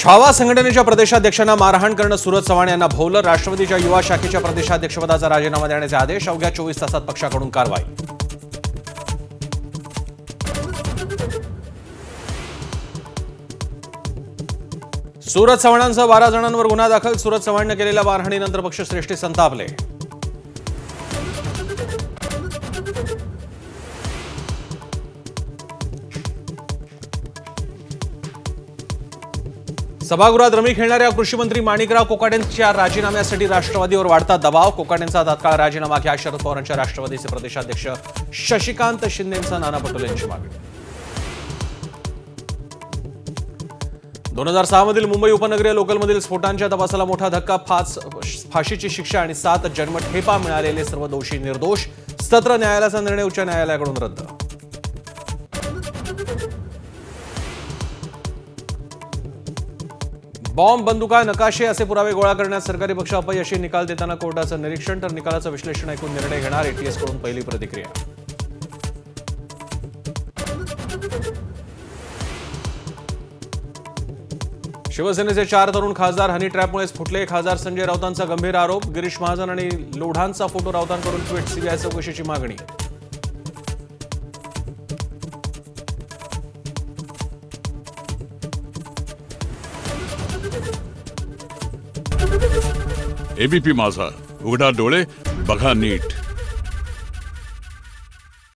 छावा संघटनेच्या प्रदेशाध्यक्षांना मारहाण करणं सुरज चव्हाण यांना भोवलं। राष्ट्रवादीच्या युवा शाखेच्या प्रदेशाध्यक्षपदाचा राजीनामा देण्याचे आदेश। अवघ्या 24 तासात पक्षाकडून कारवाई। सुरज चव्हाणांसह 12 जणांवर गुन्हा दाखल। सुरज चव्हाणने केलेल्या मारहाणीनंतर पक्षश्रेष्ठी संतापले। सभागृहात रमी खेळणाऱ्या कृषी मंत्री माणिकराव कोकाटेंच्या राजीनाम्यासाठी राष्ट्रवादीवर वाढता दबाव। कोकाटेंचा तात्काळ राजीनामा घ्या, शरद पवारांच्या राष्ट्रवादीचे प्रदेशाध्यक्ष शशिकांत शिंदेंचा नाना पटोलेंची मागणी। 2006 मधील मुंबई उपनगरीय लोकलमधील स्फोटांच्या तपासाला मोठा धक्का। फाशीची शिक्षा आणि 7 जन्मठेपा मिळालेले सर्व दोषी निर्दोष। सत्र न्यायालयाचा निर्णय उच्च न्यायालयाकडून रद्द। बॉम्ब, बंदुका, नकाशे असे पुरावे गोळा करण्यात सरकारी पक्ष अपयशी। निकाल देताना कोर्टाचं निरीक्षण तर निकालाचं विश्लेषण ऐकून निर्णय घेणार। एटीएस कडून पहिली प्रतिक्रिया। शिवसेनेचे 4 तरुण खासदार हनी ट्रॅपमुळेच फुटले। खासदार संजय राऊतांचा गंभीर आरोप। गिरीश महाजन आणि लोढांचा फोटो राऊतांकडून ट्विट। सीबीआय चौकशीची मागणी। एबीपी माझा, उघडा डोळे बघा नीट।